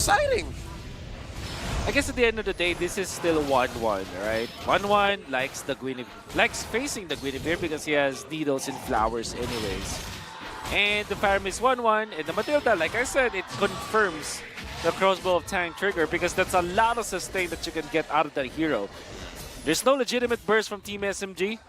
Exciting. I guess at the end of the day, this is still 1-1, right? 1-1 likes facing the Guinevere because he has needles and flowers anyways. And the Farum is 1-1, and the Matilda, like I said, it confirms the crossbow of Tank Trigger because that's a lot of sustain that you can get out of that hero. There's no legitimate burst from Team SMG.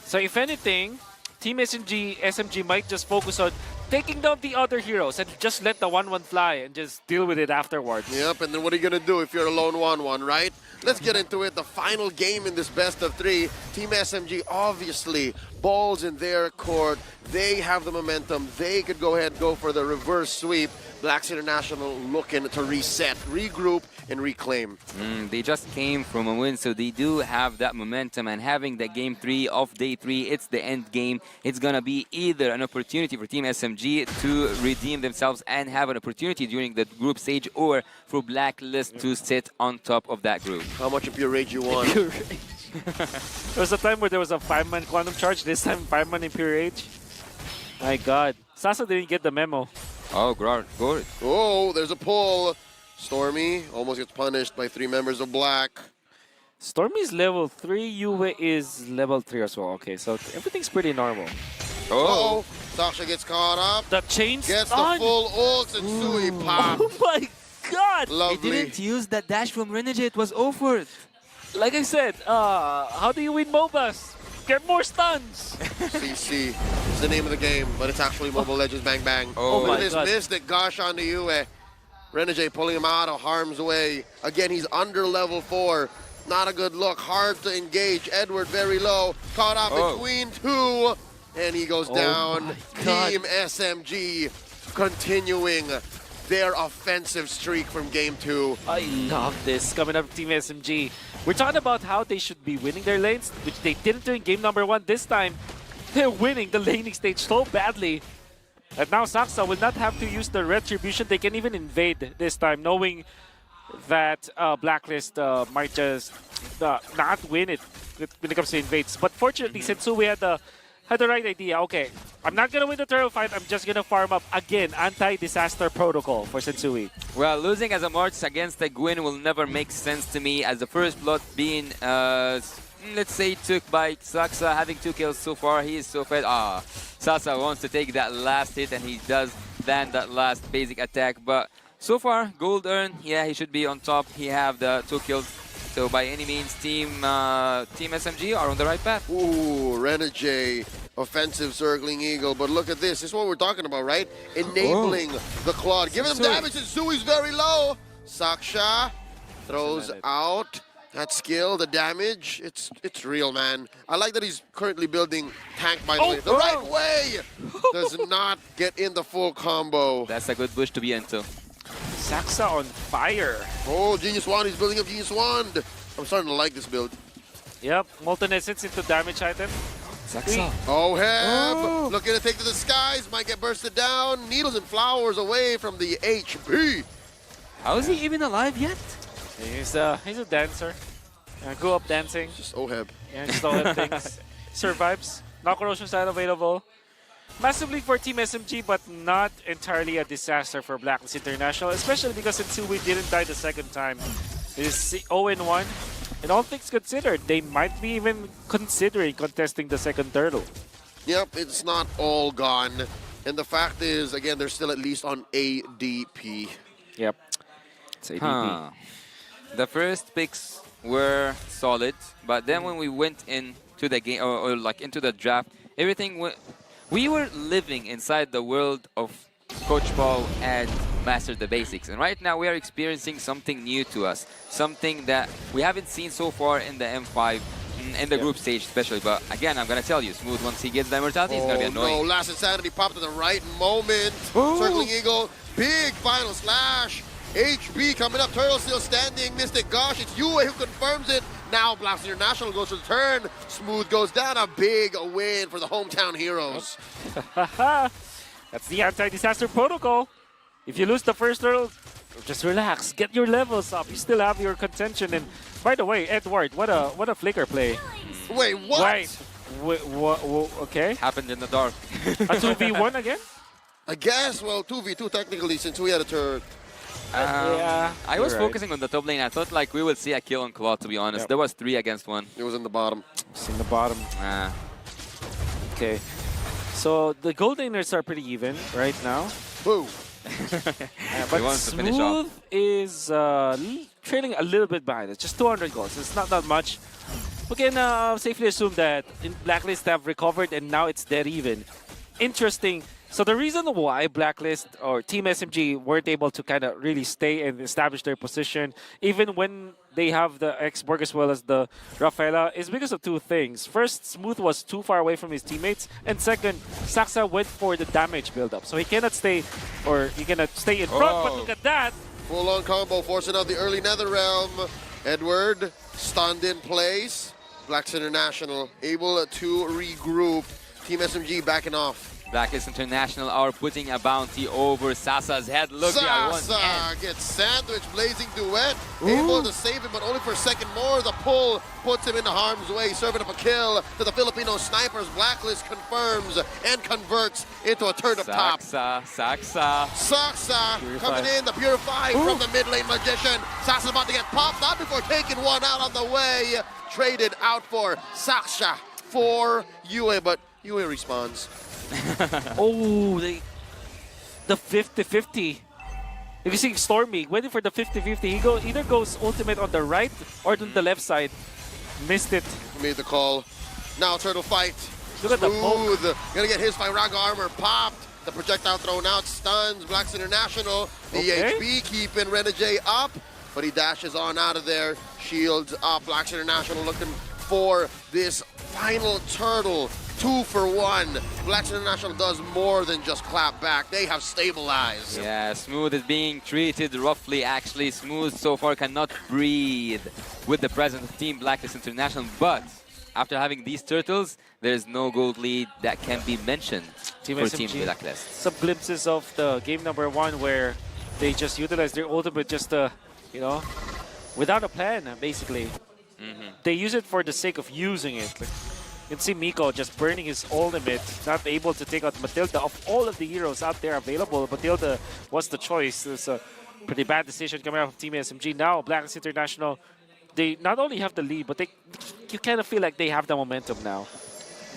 So if anything, Team SMG might just focus on taking down the other heroes and just let the 1-1 fly and just deal with it afterwards. Yep, and then what are you going to do if you're a lone 1-1, right? Let's get into it. The final game in this best of 3. Team SMG, obviously, balls in their court. They have the momentum. They could go ahead and go for the reverse sweep. BLACKLIST International looking to reset, regroup, and reclaim. They just came from a win, so they do have that momentum. And having that game 3 of day 3, it's the end game. It's going to be either an opportunity for Team SMG to redeem themselves and have an opportunity during the group stage, or for BLACKLIST to sit on top of that group. How much of pure rage you want? Pure Rage. There was a time where there was a 5-man Quantum Charge, this time 5-man in Pure Rage. My god. Sasa didn't get the memo. Oh, good. Oh, there's a pull. Stormy almost gets punished by 3 members of Black. Stormy's level 3, Yue is level 3 as well. Okay, so everything's pretty normal. Oh, Sasha gets caught up. The chain Gets stun. the full ult, and Sui pop. Oh my god! Lovely. They didn't use that dash from Renegade. It was offered. Like I said, how do you win MOBAs? Get more stuns! CC is the name of the game, but it's actually Mobile Legends Bang Bang. Oh Look my at this God. Mystic, gosh on to you. Renegade pulling him out of harm's way. Again, he's under level 4. Not a good look, hard to engage. Edward very low, caught up between 2, and he goes down. my God. Team SMG continuing their offensive streak from game 2. I love this coming up from Team SMG. We're talking about how they should be winning their lanes, which they didn't do in game number 1. This time, they're winning the laning stage so badly. And now Saksa will not have to use the retribution. They can even invade this time, knowing that BLACKLIST might just not win it when it comes to invades. But fortunately, Sensui had the right idea. Okay, I'm not going to win the turtle fight. I'm just going to farm up. Again, anti-disaster protocol for Sensui. Well, losing as a March against a Gwyn will never make sense to me, as the first blood being, let's say, took by Saksa, having 2 kills so far. He is so fed. Sasa wants to take that last hit, and he does land that last basic attack. But so far, gold earned. Yeah, he should be on top. He have the 2 kills. So by any means, Team SMG are on the right path. Ooh, Renegade, offensive circling eagle. But look at this. This is what we're talking about, right? Enabling the Claude. Giving them damage, and Sui's very low. Saksha throws out that skill, the damage. It's real, man. I like that he's currently building tank, by the way. The right way! Does not get in the full combo. That's a good bush to be into. Saksa on fire. Oh, Genius Wand. He's building up Genius Wand. I'm starting to like this build. Yep, Molten Essence into damage item. Saksa. Oh, Heb! Looking to take to the skies. Might get bursted down. Needles and flowers away from the HP. How is he even alive yet? He's a dancer. Grew up dancing. Just Oheb. Yeah, just all that things. Survives. No corrosion side available. Massively for Team SMG, but not entirely a disaster for BLACKLIST International, especially because Sensui didn't die the second time. It is 0-1. And all things considered, they might be even considering contesting the second turtle. Yep, it's not all gone. And the fact is, again, they're still at least on ADP. Yep. It's ADP. Huh. The first picks were solid, but then when we went into the game, or like into the draft, everything went. We were living inside the world of Coach Paul and Master the Basics, and right now we are experiencing something new to us, something that we haven't seen so far in the M5, in the group stage especially. But again, I'm gonna tell you, Smooth, once he gets the immortality, it's gonna be annoying. No, Last Insanity popped at the right moment. Circling Eagle, big final slash. HB coming up, Turtle still standing. Mystic, gosh, it's Yue who confirms it. Now BLACKLIST International goes to the turn. Smooth goes down, a big win for the hometown heroes. That's the anti-disaster protocol. If you lose the first turtle, just relax, get your levels up. You still have your contention. And by the way, Edward, what a flicker play. Wait, what? Wait, okay. Happened in the dark. A 2v1 again? I guess, well, 2v2 technically, since we had a turret. Yeah, I was you're right. focusing on the top lane. I thought like we would see a kill on Claw, to be honest. Yep. There was 3 against 1. It was in the bottom. It's in the bottom. Ah. Okay. So the gold laners are pretty even right now. Boo. But wants to finish off. Smooth is trailing a little bit behind. It's just 200 goals. It's not that much. We can safely assume that in Blacklist have recovered and now it's dead even. Interesting. So the reason why Blacklist or Team SMG weren't able to kind of really stay and establish their position, even when they have the X-Borg as well as the Rafaela, is because of 2 things. First, Smooth was too far away from his teammates, and second, Saxa went for the damage build-up. So he cannot stay, or he cannot stay in front, but look at that! Full-on combo, forcing out the early Nether Realm. Edward stunned in place. Blacks International able to regroup. Team SMG backing off. Blacklist International are putting a bounty over Sasa's head. Look, they are one Sasa end. gets sandwiched, blazing duet. Able to save him, but only for a second more. The pull puts him into harm's way, serving up a kill to the Filipino snipers. Blacklist confirms and converts into a turn up top. Saxa. Saksa Purify. coming in, the Purify from the mid lane Magician. Saksa's about to get popped, not before taking one out on the way. Traded out for Saksha for UA, but UA responds. Oh, the 50-50. If you see Stormy waiting for the 50-50, he either goes ultimate on the right or on the left side. Missed it. Made the call. Now turtle fight. Look at the poke. Smooth. Gonna get his Firaga armor popped. The projectile thrown out stuns Blacks International. The Okay. HP keeping Renegade up, but he dashes on out of there. Shields up. Blacks International looking for this final turtle. 2 for 1. Blacks International does more than just clap back. They have stabilized. Yeah, Smooth is being treated roughly. Actually, Smooth so far cannot breathe with the presence of Team Blacklist International. But after having these turtles, there's no gold lead that can be mentioned Team for SMG. Team Blacklist. Some glimpses of the game number 1 where they just utilized their ultimate just you know, without a plan, basically. They use it for the sake of using it. Like, you can see Miko just burning his ultimate, not able to take out Matilda. Of all of the heroes out there available, Matilda was the choice. It's a pretty bad decision coming out of Team SMG. Now, Blacklist International, they not only have the lead, but you kind of feel like they have the momentum now.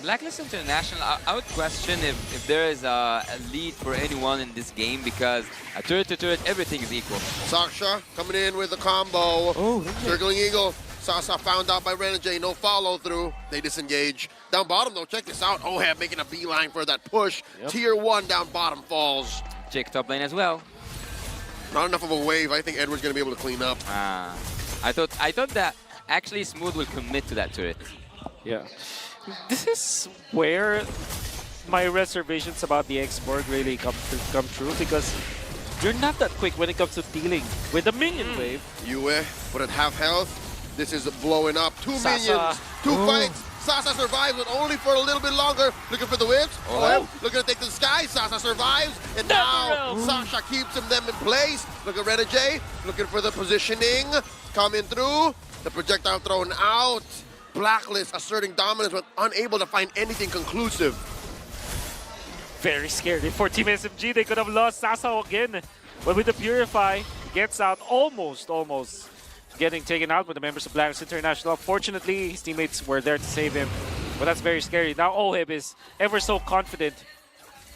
Blacklist International, I would question if there is a lead for anyone in this game, because a turret to turret, everything is equal. Saksha coming in with the combo. Circling Eagle. Sasa found out by Renegade. No follow through. They disengage. Down bottom though, check this out. Ohab making a beeline for that push. Yep. Tier 1 down bottom falls. Check top lane as well. Not enough of a wave. I think Edward's gonna be able to clean up. I thought that actually Smooth will commit to that turret. Yeah. This is where my reservations about the X-Borg really come true, because you're not that quick when it comes to dealing with the minion wave. Yue, but at half health, this is blowing up. 2 Sasa. minions, 2 fights. Sasa survives, but only for a little bit longer. Looking for the whips. Oh. Looking to take to the sky. Sasa survives. And Never now else. Sasha keeps them in place. Look at Renegade. Looking for the positioning. Coming through. The projectile thrown out. Blacklist asserting dominance, but unable to find anything conclusive. Very scary for Team SMG. They could have lost Sasa again. But with the Purify, gets out almost getting taken out by the members of Blacklist International. Fortunately, his teammates were there to save him. But that's very scary. Now Oheb is ever so confident.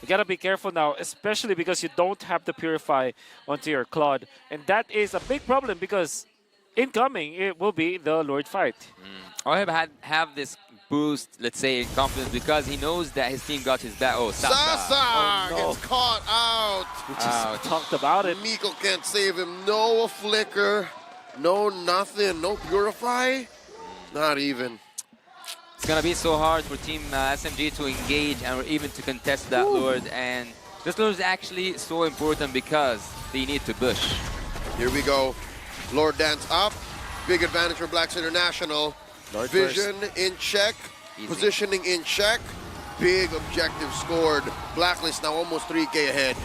You gotta be careful now, especially because you don't have the Purify onto your Claude. And that is a big problem, because incoming, it will be the Lord fight. Oheb have this boost, let's say, in confidence, because he knows that his team got his back. Oh, Sasa. Sasa Oh, no. gets caught out. We just talked about it. Miko can't save him. No flicker. No nothing. No purify. Not even. It's gonna be so hard for Team SMG to engage and even to contest that Lord. And this Lord is actually so important because they need to push. Here we go. Lord dance up. Big advantage for Blacks International. Lord Vision in check. Easy. Positioning in check. Big objective scored. Blacklist now almost 3K ahead.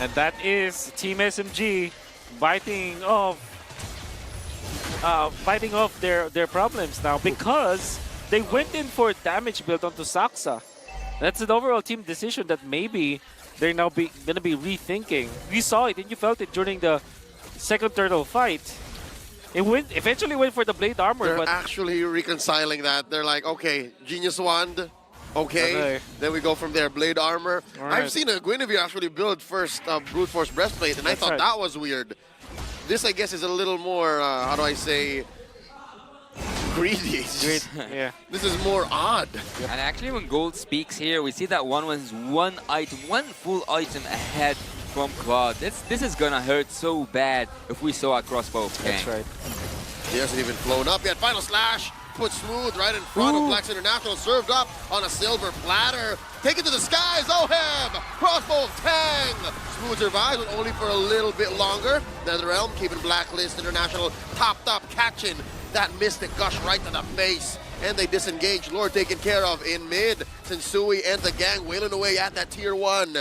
And that is Team SMG biting off their problems now, because they went in for damage build onto Saxa. That's an overall team decision that maybe they're now gonna be rethinking. We saw it and you felt it during the second turtle fight. It eventually went for the blade armor, They're but actually reconciling that. They're like, okay, Genius Wand, okay. Okay. Then we go from there, Blade Armor. All I've right. seen a Guinevere actually build first Brute Force Breastplate, and I That's thought right. that was weird. This, I guess, is a little more, how do I say, greedy. great. Yeah. This is more odd. And actually, when Gold speaks here, we see that one was one full item ahead from Claude. This is gonna hurt so bad if we saw a crossbow of Kang. That's right. He hasn't even flown up yet. Final slash, put Smooth right in front of Blacks International, served up on a silver platter. Take it to the skies, Oheb! Crossbow of Tang! Smooth survives, but only for a little bit longer. NetherRealm keeping Blacklist International topped up, catching that Mystic Gush right to the face. And they disengage. Lord taken care of in mid. Sensui and the gang wailing away at that tier 1.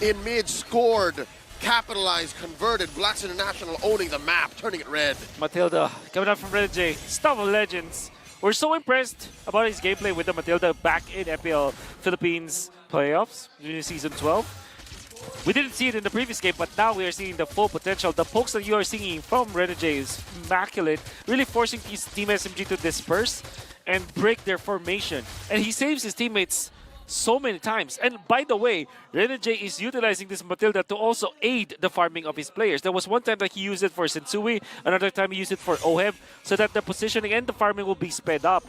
In mid, scored, capitalized, converted. Blacks International owning the map, turning it red. Matilda coming up from Red J. Stuff of Legends. We're so impressed about his gameplay with the Matilda back in FPL Philippines playoffs in season 12. We didn't see it in the previous game, but now we are seeing the full potential. The pokes that you are seeing from Red J is immaculate, really forcing Team SMG to disperse and break their formation. And he saves his teammates so many times. And by the way, Renegade is utilizing this Matilda to also aid the farming of his players. There was one time that he used it for Sensui, another time he used it for Oheb, so that the positioning and the farming will be sped up.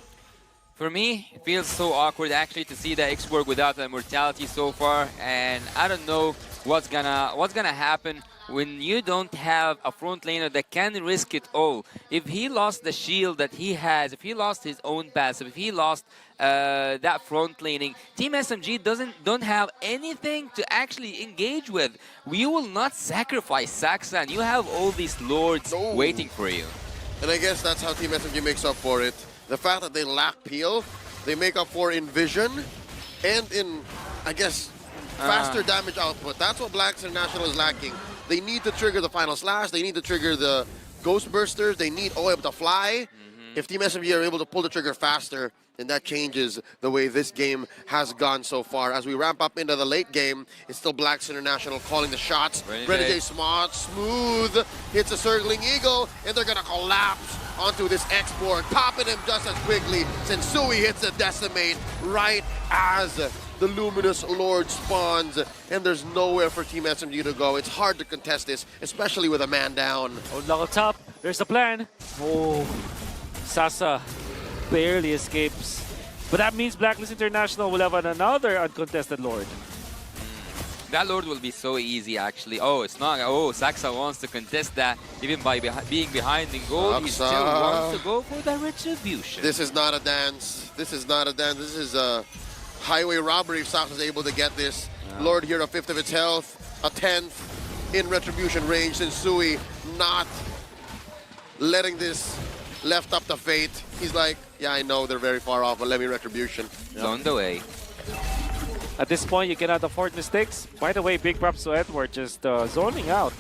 For me, it feels so awkward actually to see the X-Borg without the immortality so far, and I don't know what's gonna happen when you don't have a front laner that can risk it all. If he lost the shield that he has, if he lost his own passive, if he lost that front laning, Team SMG don't have anything to actually engage with. You will not sacrifice Saxon. You have all these lords waiting for you. And I guess that's how Team SMG makes up for it. The fact that they lack peel, they make up for in vision and in, I guess, faster damage output. That's what Blacks International is lacking. They need to trigger the final slash, they need to trigger the ghost bursters, they need OEB to fly. If Team SMG are able to pull the trigger faster, then that changes the way this game has gone so far. As we ramp up into the late game, it's still Blacks International calling the shots. Renegade Smooth hits a circling eagle, and they're gonna collapse onto this X-Borg, popping him just as quickly. Sensui hits the decimate right as the Luminous Lord spawns, and there's nowhere for Team SMG to go. It's hard to contest this, especially with a man down. Oh, lock on top. There's the plan. Oh, Sasa barely escapes. But that means Blacklist International will have another uncontested Lord. That Lord will be so easy, actually. Oh, it's not. Oh, Saxa wants to contest that. Even by being behind in gold, he still wants to go for the retribution. This is not a dance. This is not a dance. This is a highway robbery if Saxa is able to get this. Lord here, a fifth of its health, a 10th in retribution range. Sensui not letting this left up to fate. He's like, yeah, I know they're very far off, but let me retribution. It's on the way. At this point, you cannot afford mistakes. By the way, big props to Edward just zoning out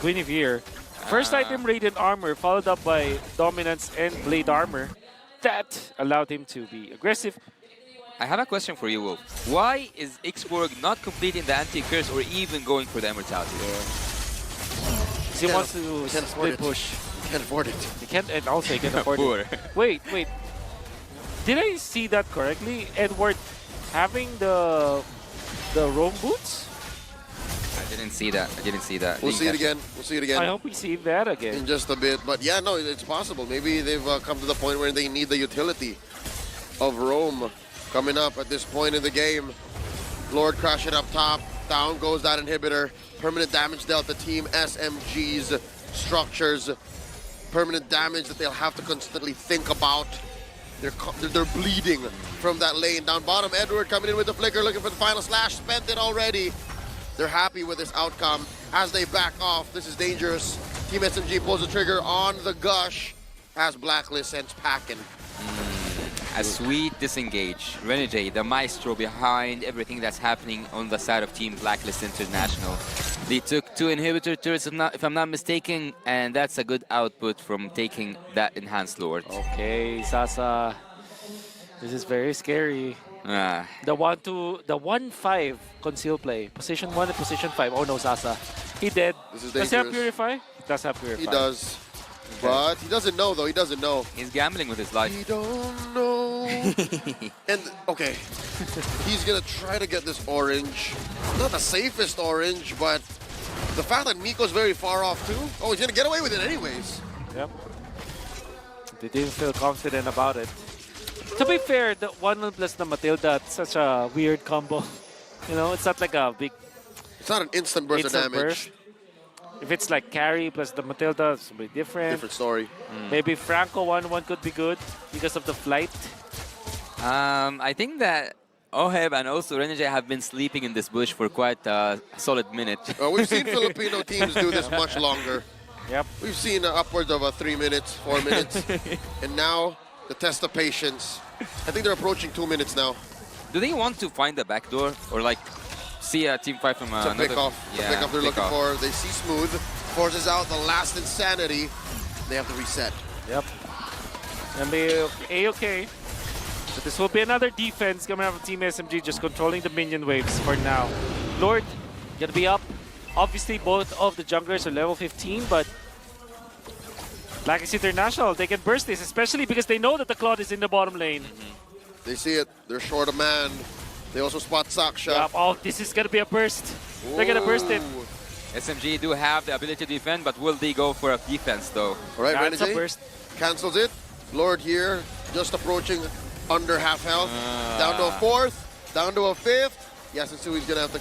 Guinevere. First item, Radiant Armor, followed up by Dominance and Blade Armor. That allowed him to be aggressive. I have a question for you, Wolf. Why is X-Borg not completing the anti-curse or even going for the immortality? He wants to split push. Can't afford it. He can't, and also he can afford Poor. it. Wait. Did I see that correctly? Edward having the roam boots? I didn't see that. We'll see it again. We'll see it again I hope we see that again. in just a bit. But yeah, no, it's possible. Maybe they've come to the point where they need the utility of Rome coming up at this point in the game. Lord crashing up top. Down goes that inhibitor. Permanent damage dealt to Team SMG's structures. Permanent damage that they'll have to constantly think about. They're bleeding from that lane. Down bottom, Edward coming in with the flicker, looking for the final slash. Spent it already. They're happy with this outcome as they back off. This is dangerous. Team SMG pulls the trigger on the Gush as Blacklist sends packing. A sweet disengage. Renegade, the maestro behind everything that's happening on the side of Team Blacklist International. They took 2 inhibitor turrets, if I'm not mistaken, and that's a good output from taking that enhanced Lord. Okay, Sasa. This is very scary. The 1-5 conceal play. Position 1 and position 5. Oh no, Sasa. He dead. This is Does he have dangerous. Purify? does have Purify. He does. But he doesn't know, though. He doesn't know. He's gambling with his life. He don't know. And, okay. He's going to try to get this orange. Not the safest orange, but the fact that Miko's very far off, too. Oh, he's going to get away with it anyways. Yep. They didn't feel confident about it. To be fair, the 1 plus the Matilda, it's such a weird combo. You know, it's not like a big It's not an instant burst of instant damage. burst. If it's like carry plus the Matilda, it's a bit different. Different story. Maybe Franco 1-1 could be good because of the flight. I think that Oheb and also Renege have been sleeping in this bush for quite a solid minute. We've seen Filipino teams do this much longer. Yep. We've seen upwards of 3 minutes, 4 minutes. And now, the test of patience. I think they're approaching 2 minutes now. Do they want to find the back door or like see a team fight from It's a another? pick-off. The Yeah, pick-off they're looking pick-off. for. They see Smooth. Forces out the last insanity. They have to reset. Yep. And be A-okay. But this will be another defense coming out from Team SMG, just controlling the minion waves for now. Lord, gonna be up. Obviously, both of the junglers are level 15, but BLACKLIST International, they can burst this, especially because they know that the Claude is in the bottom lane. They see it. They're short a man. They also spot Saksha. Yep. Oh, this is gonna be a burst. They're gonna burst it. Ooh. SMG do have the ability to defend, but will they go for a defense though? All right, That's a Renegade burst. cancels it. Lord here, just approaching under half health. Down to a fourth, down to a fifth. Yasusui's gonna have to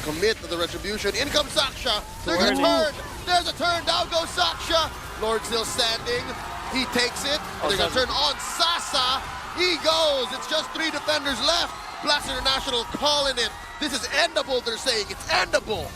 commit to the retribution. In comes Saksha. There's a turn. There's a turn. Down goes Saksha. Lord still standing. He takes it. They're gonna turn on Sasa. He goes. It's just 3 defenders left. BLACKLIST International calling it. This is endable, they're saying. It's endable.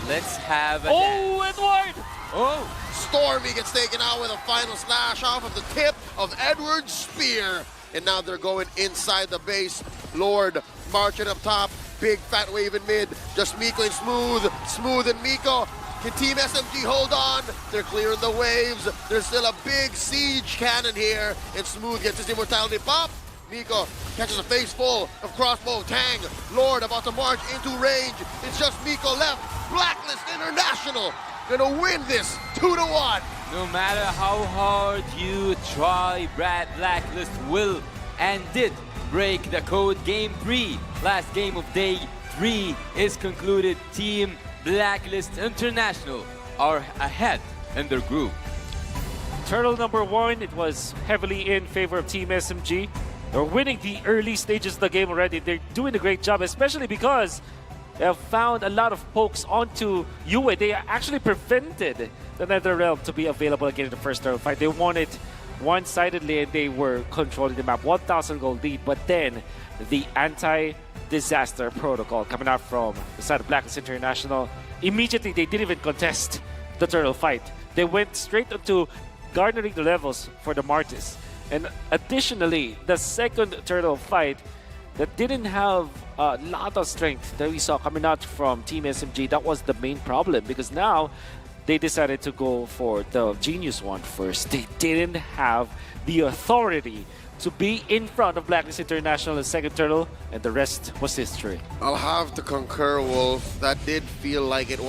Let's have a Oh, Edward! Oh! Stormy gets taken out with a final slash off of the tip of Edward's spear. And now they're going inside the base. Lord marching up top. Big fat wave in mid. Just Miko and Smooth. Smooth and Miko. Can Team SMG hold on? They're clearing the waves. There's still a big siege cannon here. And Smooth gets his immortality pop. Miko catches a face full of crossbow. Tang. Lord about to march into range. It's just Miko left. BLACKLIST International gonna win this 2-1. No matter how hard you try, BLACKLIST will and did break the code game 3. Last game of day 3 is concluded. Team BLACKLIST International are ahead in their group. Turtle number 1, it was heavily in favor of Team SMG. They're winning the early stages of the game already. They're doing a great job, especially because they have found a lot of pokes onto Yue. They actually prevented the NetherRealm to be available again in the first turtle fight. They won it one-sidedly and they were controlling the map. 1,000 gold lead, but then the anti-disaster protocol coming out from the side of BLACKLIST International. Immediately, they didn't even contest the turtle fight. They went straight into garnering the levels for the Martis. And additionally, the second turtle fight that didn't have a lot of strength that we saw coming out from Team SMG, that was the main problem because now they decided to go for the Genius one first. They didn't have the authority to be in front of BLACKLIST International in second turtle, and the rest was history. I'll have to concur, Wolf. That did feel like it was